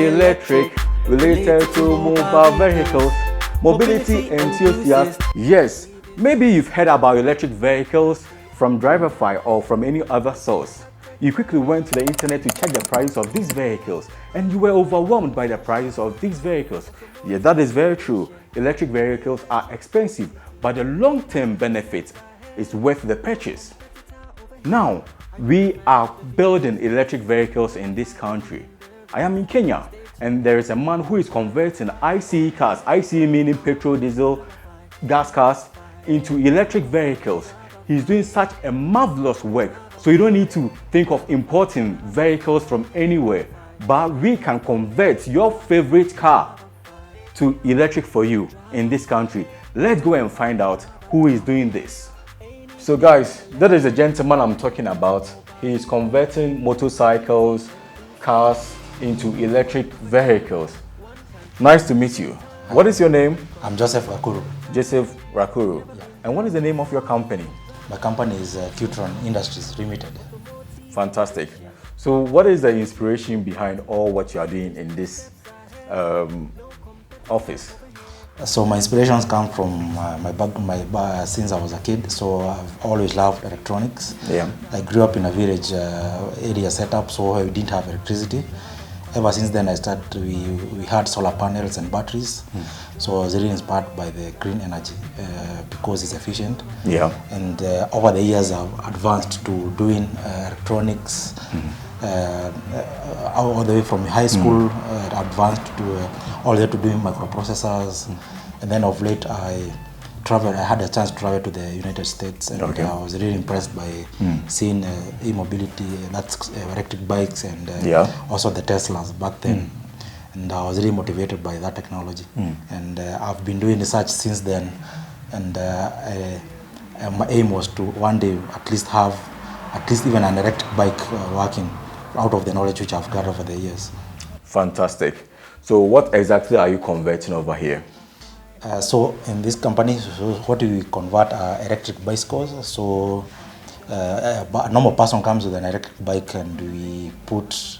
electric, related to mobile vehicles, mobility enthusiasts. Yes, maybe you've heard about electric vehicles from Drivafy or from any other source. You quickly went to the internet to check the price of these vehicles and you were overwhelmed by the prices of these vehicles. Yeah, that is very true. Electric vehicles are expensive, but the long-term benefit is worth the purchase. Now, we are building electric vehicles in this country. I am in Kenya, and there is a man who is converting ICE cars, ICE meaning petrol, diesel, gas cars, into electric vehicles. He's doing such a marvelous work. So you don't need to think of importing vehicles from anywhere, but we can convert your favorite car to electric for you in this country. Let's go and find out who is doing this. So guys, that is the gentleman I'm talking about. He is converting motorcycles, cars into electric vehicles. Nice to meet you. Hi. What is your name? I'm Joseph Gakuru. Joseph Gakuru. Yeah. And what is the name of your company? My company is Petrol Industries Limited. Fantastic. Yeah. So what is the inspiration behind all what you are doing in this office? So my inspirations come from since I was a kid. So I've always loved electronics. Yeah. I grew up in a village area setup, so we didn't have electricity. Ever since then, we had solar panels and batteries. So I was really inspired by the green energy because it's efficient. Yeah. And over the years, I've advanced to doing electronics. All the way from high school, advanced to all the way to doing microprocessors, and then of late I had a chance to travel to the United States, and I was really impressed by seeing e-mobility, that's electric bikes, and also the Teslas back then, and I was really motivated by that technology, and I've been doing research since then, and my aim was to one day at least have even an electric bike working out of the knowledge which I've got over the years. Fantastic. So what exactly are you converting over here? So in this company, what we convert are electric bicycles. So a normal person comes with an electric bike, and we put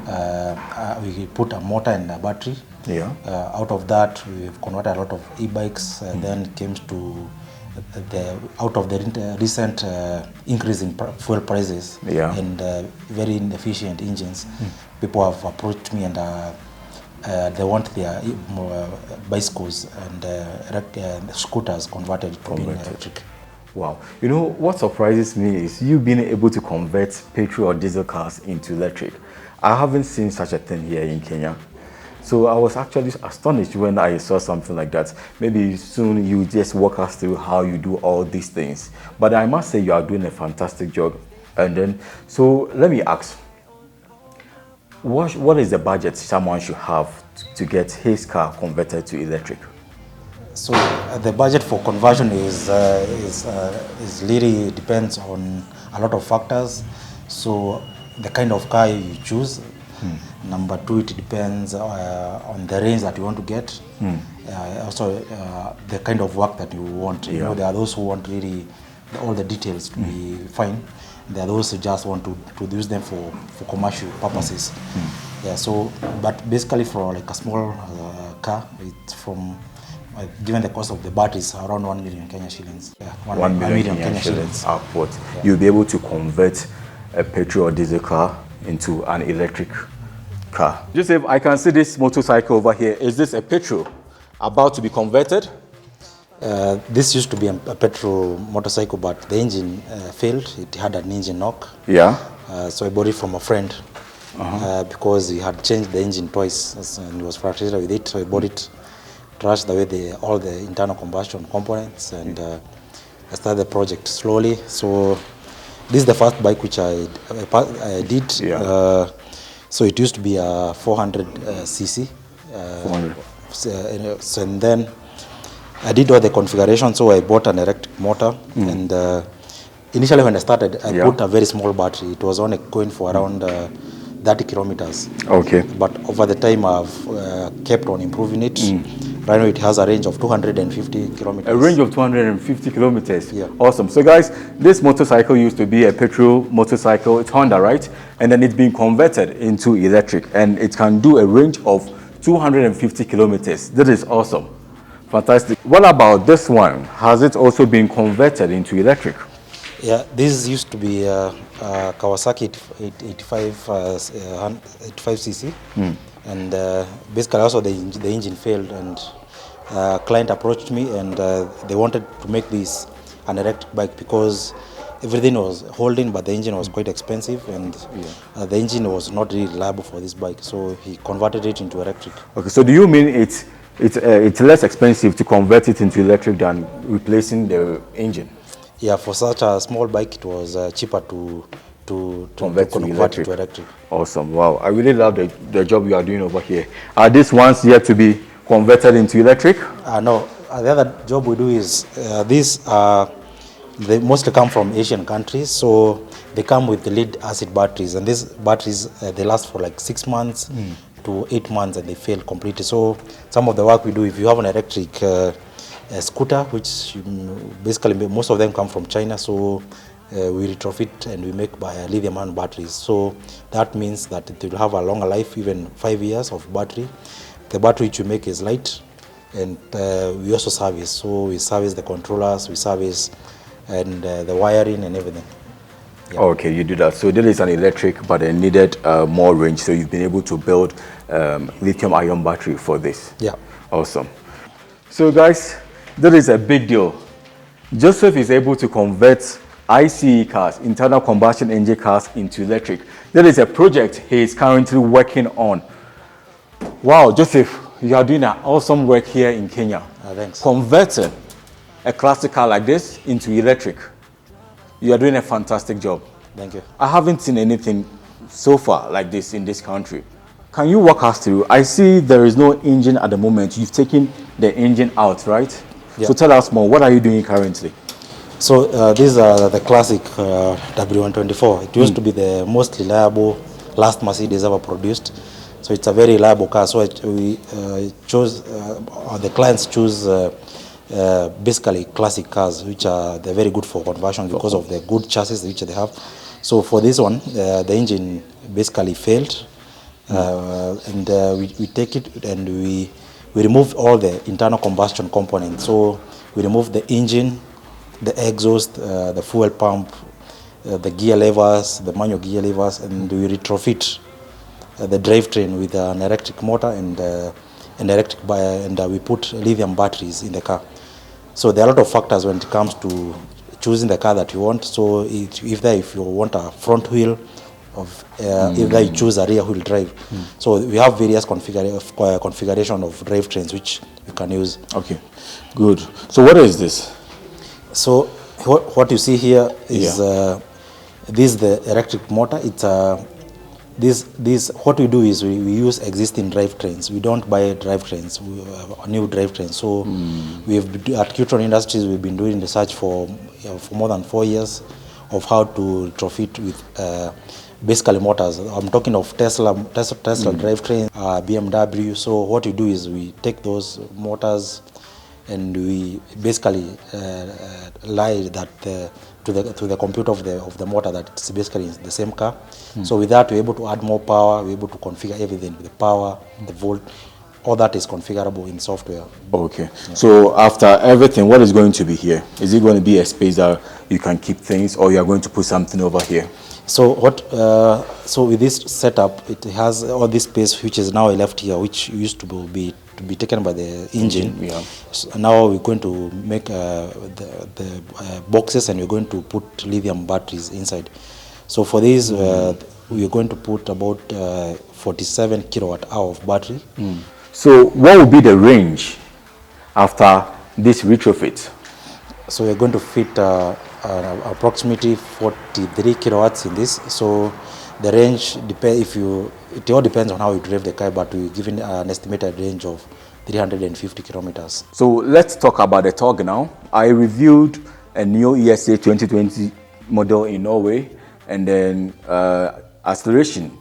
a motor and a battery. Yeah. Out of that, we've converted a lot of e-bikes. Then it came to out of the recent increase in fuel prices and very inefficient engines, people have approached me and they want their bicycles and scooters converted to being electric. Wow. You know, what surprises me is you being able to convert petrol or diesel cars into electric. I haven't seen such a thing here in Kenya. So I was actually astonished when I saw something like that. Maybe soon you just walk us through how you do all these things. But I must say you are doing a fantastic job. And then, so let me ask, what is the budget someone should have to get his car converted to electric? So the budget for conversion is really depends on a lot of factors. So the kind of car you choose. Number two, it depends on the range that you want to get. Also, the kind of work that you want. You know, there are those who want really all the details to be fine. There are those who just want to use them for commercial purposes. Yeah. So, but basically, for like a small car, it's from given the cost of the batteries, around 1 million Kenya shillings. Yeah, 1 million Kenya shillings upward. Yeah. You'll be able to convert a petrol or diesel car into an electric car. Joseph, I can see this motorcycle over here. Is this a petrol about to be converted? This used to be a petrol motorcycle, but the engine failed. It had an engine knock. Yeah. So I bought it from a friend because he had changed the engine twice and he was frustrated with it. So I bought it, trashed away all the internal combustion components, and I started the project slowly. So this is the first bike which I did. Yeah. So it used to be a 400 cc. 400. And then I did all the configuration. So I bought an electric motor, and initially when I started, I put a very small battery. It was only going for around 30 kilometers. Okay. But over the time, I've kept on improving it. Right now it has a range of 250 kilometers. A range of 250 kilometers. Yeah. Awesome. So guys, this motorcycle used to be a petrol motorcycle. It's Honda, right? And then it's been converted into electric, and it can do a range of 250 kilometers. That is awesome. Fantastic. What about this one? Has it also been converted into electric? Yeah, this used to be Kawasaki 85cc, and basically also the engine failed, and client approached me, and they wanted to make this an electric bike because everything was holding, but the engine was quite expensive, and the engine was not really reliable for this bike, so he converted it into electric. Okay, so do you mean it's less expensive to convert it into electric than replacing the engine? Yeah, for such a small bike, it was cheaper to convert it to electric. Awesome. Wow, I really love the job you are doing over here. Are these ones yet to be converted into electric? No, the other job we do is they mostly come from Asian countries, so they come with the lead acid batteries, and these batteries they last for like 6 months to 8 months, and they fail completely. So some of the work we do, if you have an electric scooter, which basically most of them come from China, so we retrofit and we make by lithium-ion batteries. So that means that it will have a longer life, even 5 years of battery. The battery which we make is light, and we also service. So we service the controllers, we service and the wiring and everything. Yeah. Okay, you do that. So there is an electric, but it needed more range. So you've been able to build lithium-ion battery for this. Yeah. Awesome. So guys, that is a big deal. Joseph is able to convert ICE cars, internal combustion engine cars, into electric. That is a project he is currently working on. Wow, Joseph, you are doing an awesome work here in Kenya. Thanks. Converting a classic car like this into electric. You are doing a fantastic job. Thank you. I haven't seen anything so far like this in this country. Can you walk us through? I see there is no engine at the moment. You've taken the engine out, right? Yeah. So tell us more. What are you doing currently? So these are the classic W124. It used to be the most reliable last Mercedes ever produced. So it's a very reliable car. So we chose, the clients choose basically classic cars, which are they're very good for conversion because of the good chassis which they have. So for this one, the engine basically failed, and we take it and we remove all the internal combustion components. So we remove the engine, the exhaust, the fuel pump, the gear levers, the manual gear levers, and we retrofit the drivetrain with an electric motor and we put lithium batteries in the car. So there are a lot of factors when it comes to choosing the car that you want. So if you want a front wheel, either you choose a rear wheel drive. So we have various configuration of drivetrains which you can use. Okay, good. So what is this? So what you see here is this is the electric motor. It's this what we do is we use existing drivetrains. We don't buy drivetrains, new drivetrains. So at Petrol Industries we've been doing research for more than 4 years of how to retrofit with basically motors. I'm talking of Tesla drivetrain, BMW. So what we do is we take those motors and we basically lie that to the computer of the motor that it's basically the same car. So with that we're able to add more power, we're able to configure everything, the power, the volt, all that is configurable in software. Okay. Yeah. So after everything, what is going to be here? Is it going to be a space that you can keep things, or you are going to put something over here? So so with this setup, it has all this space which is now left here, which used to be taken by the engine. Yeah. So now we're going to make the boxes, and we're going to put lithium batteries inside. So for this, we're going to put about 47 kilowatt hour of battery. So what will be the range after this retrofit? So we're going to fit approximately 43 kilowatts in this. So the range it all depends on how you drive the car, but we're given an estimated range of 350 kilometers. So let's talk about the torque now. I reviewed a new ESA 2020 model in Norway, and then acceleration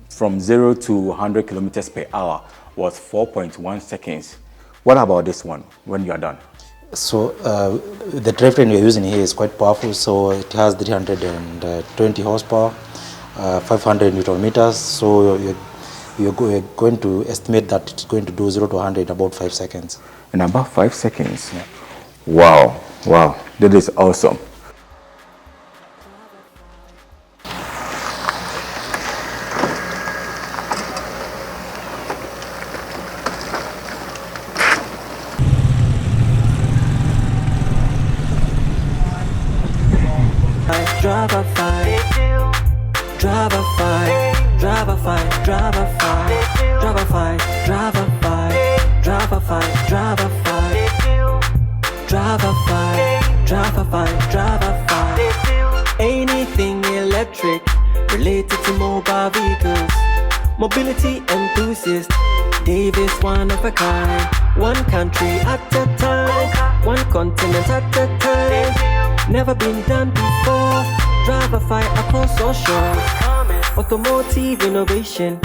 from 0 to 100 kilometers per hour was 4.1 seconds. What about this one when you are done? So the drivetrain we're using here is quite powerful. So it has 320 horsepower, 500 Newton meters. So we're going to estimate that it's going to do 0 to 100 in about 5 seconds. In about 5 seconds? Yeah. Wow, wow, that is awesome. Drivafy, Drivafy, Drivafy, Drivafy, Drivafy, Drivafy, Drivafy, Drivafy, Drivafy, Drivafy, Drivafy. Anything electric related to mobile vehicles, mobility enthusiast. Davis, one of a kind. One country at a time, one continent at a time. Never been done before. Drivafy across all shores. Automotive innovation,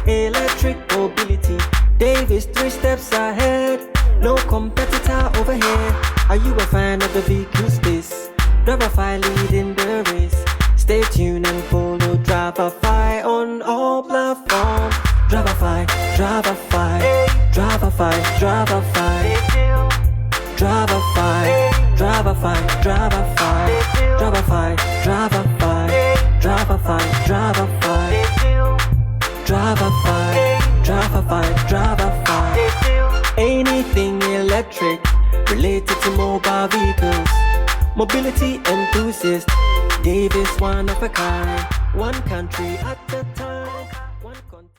electric mobility. Davis 3 steps ahead. No competitor over here. Are you a fan of the vehicle space? Drivafy leading the race. Stay tuned and follow Drivafy on all platforms. Drivafy, Drivafy, Drivafy, Drivafy, Drivafy, Drivafy, Drivafy, Drivafy, Drivafy, Drivafy, Drivafy, Drivafy, Drivafy, Drivafy. Anything electric related to mobile vehicles, mobility enthusiast. Davis, one of a kind. One country at a